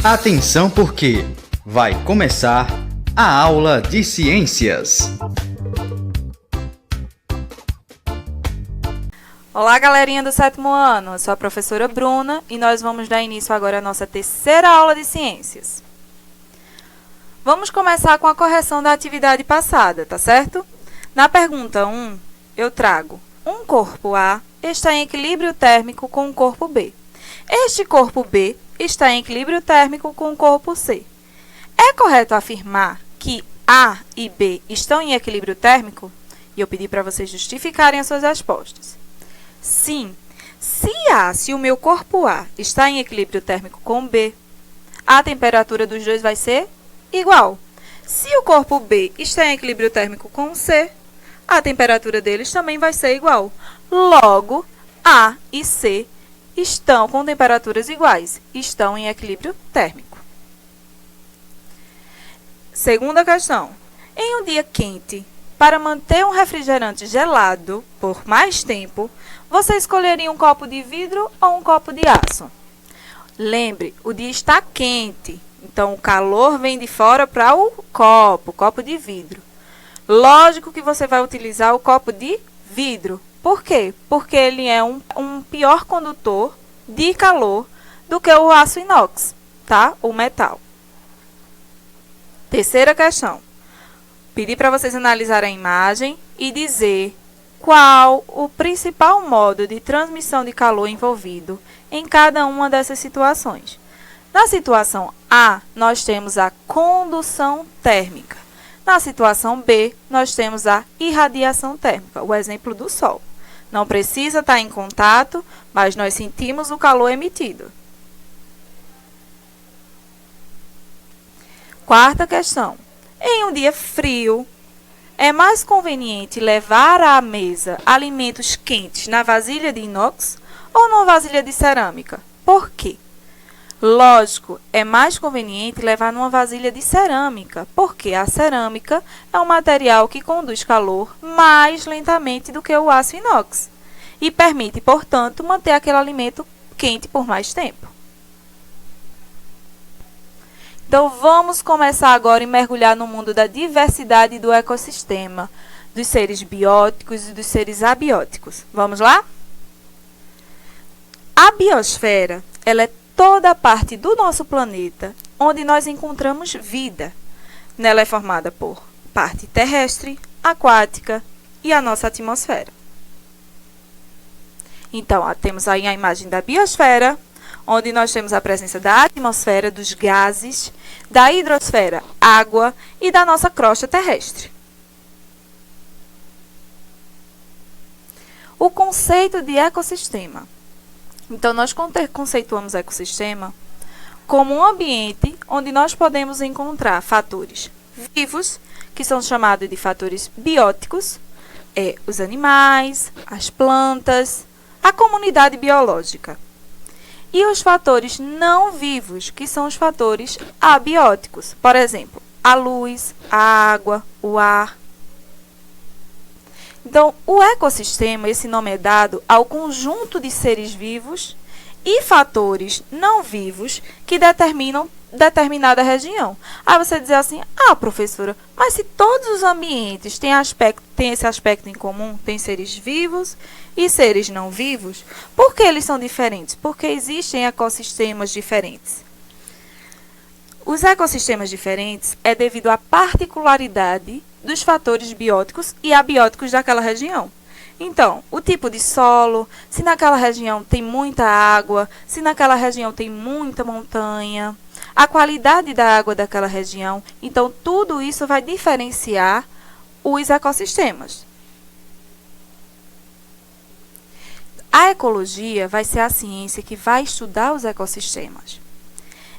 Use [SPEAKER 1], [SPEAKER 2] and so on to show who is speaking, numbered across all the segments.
[SPEAKER 1] Atenção porque vai começar a aula de ciências.
[SPEAKER 2] Olá, galerinha do 7º ano, eu sou a professora Bruna e nós vamos dar início agora à nossa terceira aula de ciências. Vamos começar com a correção da atividade passada, tá certo? Na pergunta 1, eu trago: um corpo A está em equilíbrio térmico com o corpo B. Este corpo B está em equilíbrio térmico com o corpo C. É correto afirmar que A e B estão em equilíbrio térmico? E eu pedi para vocês justificarem as suas respostas. Sim, se o meu corpo A está em equilíbrio térmico com B, a temperatura dos dois vai ser igual. Se o corpo B está em equilíbrio térmico com C, a temperatura deles também vai ser igual. Logo, A e C estão com temperaturas iguais, estão em equilíbrio térmico. Segunda questão. Em um dia quente, para manter um refrigerante gelado por mais tempo, você escolheria um copo de vidro ou um copo de aço? Lembre, o dia está quente, então o calor vem de fora para o copo de vidro. Lógico que você vai utilizar o copo de vidro. Por quê? Porque ele é um pior condutor de calor do que o aço inox, tá? O metal. Terceira questão. Pedi para vocês analisarem a imagem e dizer qual o principal modo de transmissão de calor envolvido em cada uma dessas situações. Na situação A, nós temos a condução térmica. Na situação B, nós temos a irradiação térmica, o exemplo do Sol. Não precisa estar em contato, mas nós sentimos o calor emitido. Quarta questão. Em um dia frio, é mais conveniente levar à mesa alimentos quentes na vasilha de inox ou numa vasilha de cerâmica? Por quê? Lógico, é mais conveniente levar numa vasilha de cerâmica, porque a cerâmica é um material que conduz calor mais lentamente do que o aço inox e permite, portanto, manter aquele alimento quente por mais tempo. Então, vamos começar agora e mergulhar no mundo da diversidade do ecossistema, dos seres bióticos e dos seres abióticos. Vamos lá? A biosfera, ela é toda a parte do nosso planeta onde nós encontramos vida. Ela é formada por parte terrestre, aquática e a nossa atmosfera. Então, temos aí a imagem da biosfera, onde nós temos a presença da atmosfera, dos gases, da hidrosfera, água e da nossa crosta terrestre. O conceito de ecossistema. Então, nós conceituamos ecossistema como um ambiente onde nós podemos encontrar fatores vivos, que são chamados de fatores bióticos, os animais, as plantas, a comunidade biológica. E os fatores não vivos, que são os fatores abióticos. Por exemplo, a luz, a água, o ar. Então, o ecossistema, esse nome é dado ao conjunto de seres vivos e fatores não vivos que determinam determinada região. Aí você diz assim: ah, professora, mas se todos os ambientes têm esse aspecto em comum, tem seres vivos e seres não vivos, por que eles são diferentes? Porque existem ecossistemas diferentes. Os ecossistemas diferentes é devido à particularidade dos fatores bióticos e abióticos daquela região. Então, o tipo de solo, se naquela região tem muita água, se naquela região tem muita montanha, a qualidade da água daquela região. Então, tudo isso vai diferenciar os ecossistemas. A ecologia vai ser a ciência que vai estudar os ecossistemas.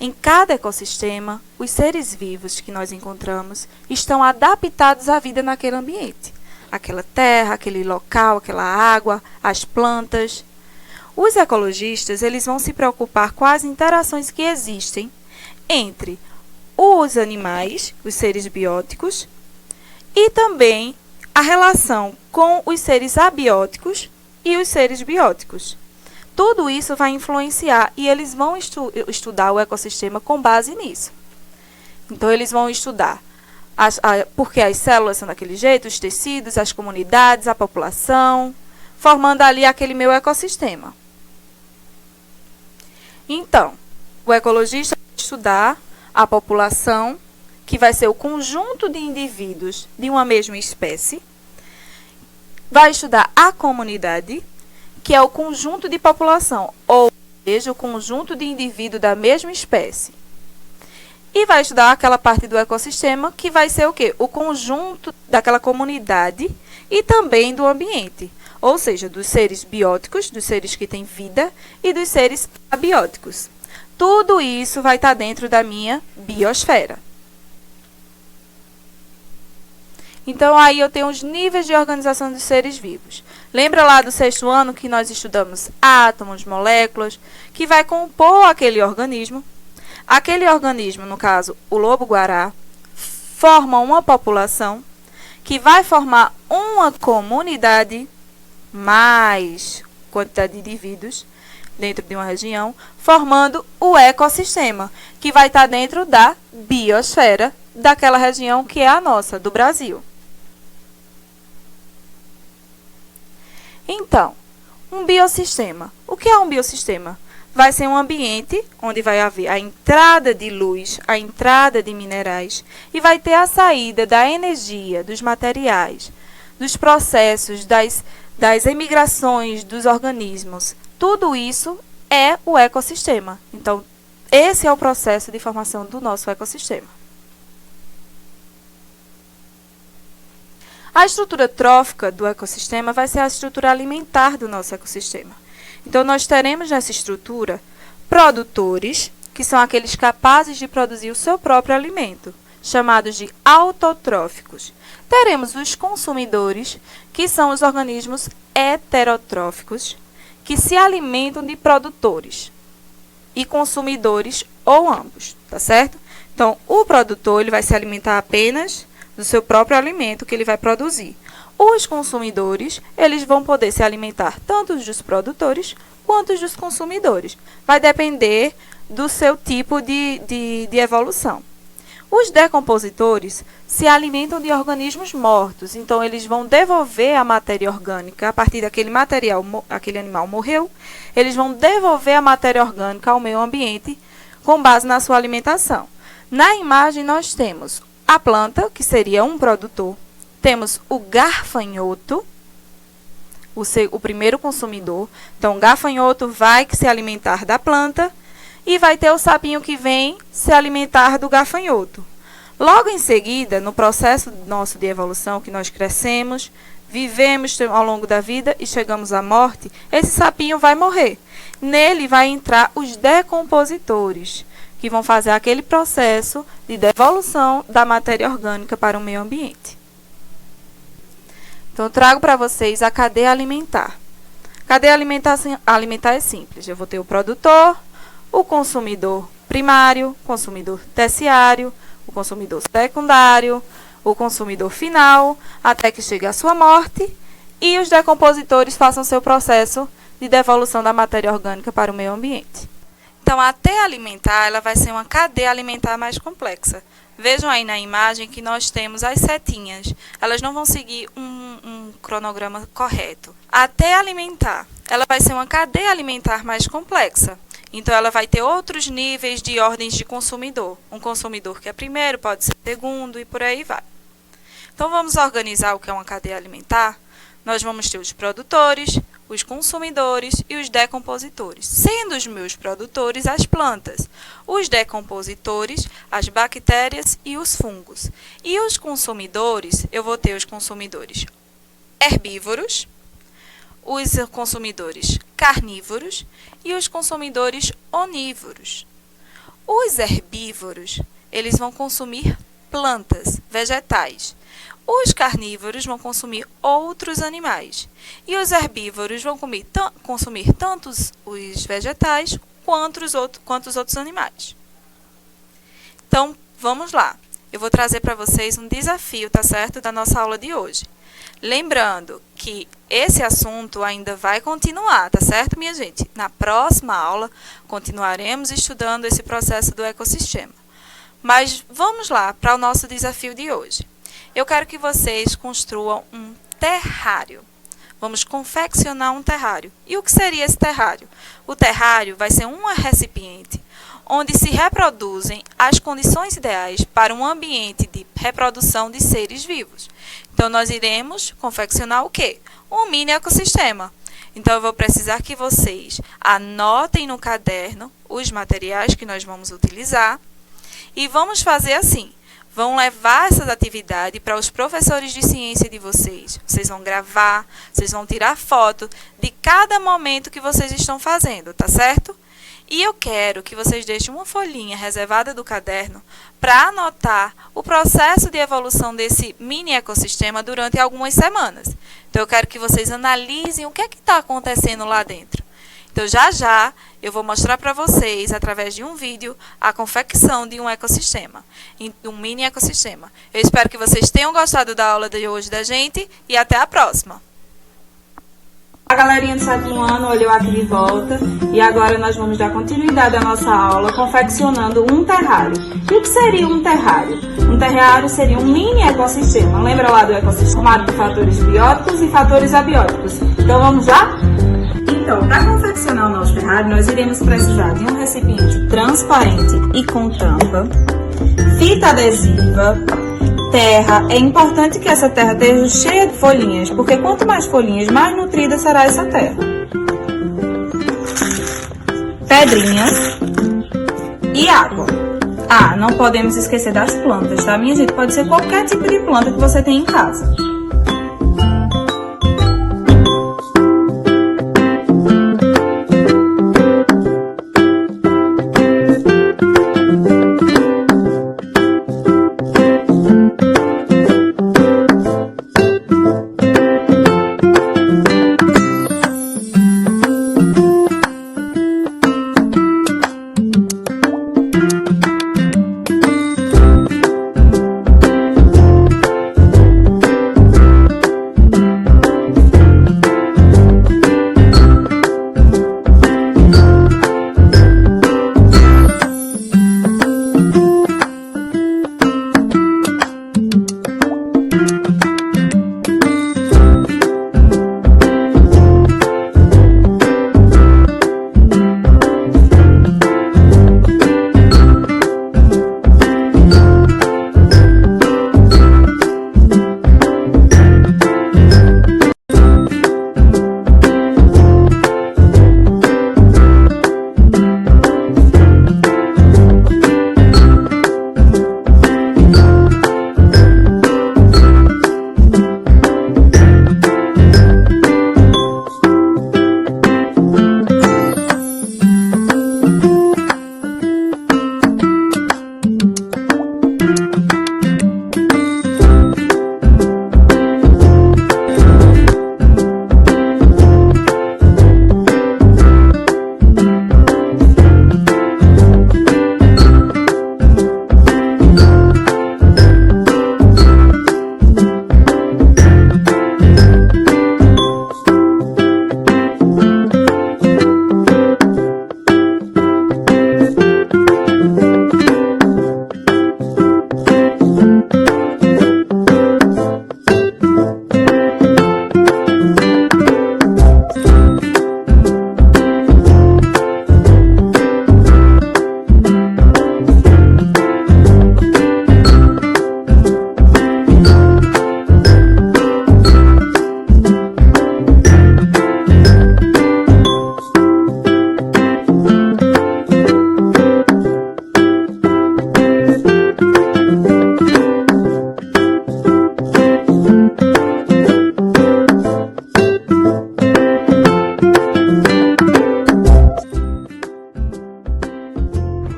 [SPEAKER 2] Em cada ecossistema, os seres vivos que nós encontramos estão adaptados à vida naquele ambiente. Aquela terra, aquele local, aquela água, as plantas. Os ecologistas, eles vão se preocupar com as interações que existem entre os animais, os seres bióticos, e também a relação com os seres abióticos e os seres bióticos. tudo isso vai influenciar e eles vão estudar o ecossistema com base nisso. Então, eles vão estudar porque as células são daquele jeito, os tecidos, as comunidades, a população, formando ali aquele meu ecossistema. Então, o ecologista vai estudar a população, que vai ser o conjunto de indivíduos de uma mesma espécie. Vai estudar a comunidade, que é o conjunto de população, ou seja, o conjunto de indivíduos da mesma espécie. E vai estudar aquela parte do ecossistema, que vai ser o quê? O conjunto daquela comunidade e também do ambiente. Ou seja, dos seres bióticos, dos seres que têm vida, e dos seres abióticos. Tudo isso vai estar dentro da minha biosfera. Então, aí eu tenho os níveis de organização dos seres vivos. Lembra lá do 6º ano que nós estudamos átomos, moléculas, que vai compor aquele organismo? Aquele organismo, no caso, o lobo-guará, forma uma população que vai formar uma comunidade mais quantidade de indivíduos dentro de uma região, formando o ecossistema, que vai estar dentro da biosfera daquela região que é a nossa, do Brasil. Então, um biossistema. O que é um biossistema? Vai ser um ambiente onde vai haver a entrada de luz, a entrada de minerais e vai ter a saída da energia, dos materiais, dos processos, das emigrações dos organismos. Tudo isso é o ecossistema. Então, esse é o processo de formação do nosso ecossistema. A estrutura trófica do ecossistema vai ser a estrutura alimentar do nosso ecossistema. Então, nós teremos nessa estrutura produtores, que são aqueles capazes de produzir o seu próprio alimento, chamados de autotróficos. Teremos os consumidores, que são os organismos heterotróficos, que se alimentam de produtores, e consumidores ou ambos, tá certo? Então, o produtor ele vai se alimentar apenas do seu próprio alimento que ele vai produzir. Os consumidores, eles vão poder se alimentar tanto dos produtores quanto dos consumidores. Vai depender do seu tipo de evolução. Os decompositores se alimentam de organismos mortos, então eles vão devolver a matéria orgânica a partir daquele material, aquele animal morreu, eles vão devolver a matéria orgânica ao meio ambiente com base na sua alimentação. Na imagem nós temos a planta, que seria um produtor, temos o gafanhoto, o primeiro consumidor. Então, o gafanhoto vai se alimentar da planta e vai ter o sapinho que vem se alimentar do gafanhoto. Logo em seguida, no processo nosso de evolução, que nós crescemos, vivemos ao longo da vida e chegamos à morte, esse sapinho vai morrer. Nele vai entrar os decompositores, que vão fazer aquele processo de devolução da matéria orgânica para o meio ambiente. Então, eu trago para vocês a cadeia alimentar. Cadeia alimentar é simples. Eu vou ter o produtor, o consumidor primário, consumidor terciário, o consumidor secundário, o consumidor final, até que chegue à sua morte, e os decompositores façam seu processo de devolução da matéria orgânica para o meio ambiente. Então, a cadeia alimentar ela vai ser uma cadeia alimentar mais complexa. Vejam aí na imagem que nós temos as setinhas. Elas não vão seguir um cronograma correto. A cadeia alimentar ela vai ser uma cadeia alimentar mais complexa. Então, ela vai ter outros níveis de ordens de consumidor. Um consumidor que é primeiro, pode ser segundo e por aí vai. Então, vamos organizar o que é uma cadeia alimentar? Nós vamos ter os produtores, os consumidores e os decompositores, sendo os meus produtores as plantas, os decompositores, as bactérias e os fungos. E os consumidores, eu vou ter os consumidores herbívoros, os consumidores carnívoros e os consumidores onívoros. Os herbívoros, eles vão consumir plantas, vegetais. Os carnívoros vão consumir outros animais. E os herbívoros vão consumir tanto os vegetais quanto os outros animais. Então, vamos lá. Eu vou trazer para vocês um desafio, tá certo? Da nossa aula de hoje. Lembrando que esse assunto ainda vai continuar, tá certo, minha gente? Na próxima aula, continuaremos estudando esse processo do ecossistema. Mas vamos lá para o nosso desafio de hoje. Eu quero que vocês construam um terrário. Vamos confeccionar um terrário. E o que seria esse terrário? O terrário vai ser um recipiente onde se reproduzem as condições ideais para um ambiente de reprodução de seres vivos. Então, nós iremos confeccionar o quê? Um mini ecossistema. Então, eu vou precisar que vocês anotem no caderno os materiais que nós vamos utilizar e vamos fazer assim. Vão levar essas atividades para os professores de ciência de vocês. Vocês vão gravar, vocês vão tirar foto de cada momento que vocês estão fazendo, tá certo? E eu quero que vocês deixem uma folhinha reservada do caderno para anotar o processo de evolução desse mini ecossistema durante algumas semanas. Então, eu quero que vocês analisem o que é que está acontecendo lá dentro. Então, já eu vou mostrar para vocês, através de um vídeo, a confecção de um ecossistema, um mini ecossistema. Eu espero que vocês tenham gostado da aula de hoje da gente e até a próxima!
[SPEAKER 3] A galerinha do 7º ano olhou aqui de volta e agora nós vamos dar continuidade à nossa aula confeccionando um terrário. E o que seria um terrário? Um terrário seria um mini ecossistema. Lembra lá do ecossistema formado de fatores bióticos e fatores abióticos? Então vamos lá? Então, para confeccionar o nosso terrário, nós iremos precisar de um recipiente transparente e com tampa, fita adesiva, terra. É importante que essa terra esteja cheia de folhinhas, porque quanto mais folhinhas, mais nutrida será essa terra. Pedrinhas e água. Ah, não podemos esquecer das plantas, tá, minha gente? Pode ser qualquer tipo de planta que você tem em casa.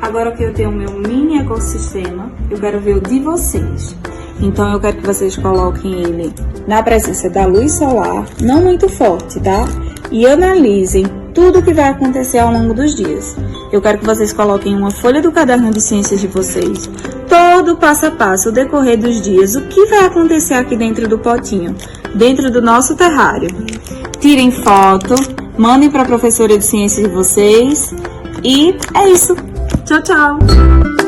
[SPEAKER 3] Agora que eu tenho o meu mini ecossistema, eu quero ver o de vocês. Então eu quero que vocês coloquem ele na presença da luz solar, não muito forte, tá? E analisem tudo o que vai acontecer ao longo dos dias. Eu quero que vocês coloquem uma folha do caderno de ciências de vocês, todo passo a passo, o decorrer dos dias, o que vai acontecer aqui dentro do potinho. dentro do nosso terrário. Tirem foto, mandem para a professora de ciências de vocês e é isso. Tchau, tchau!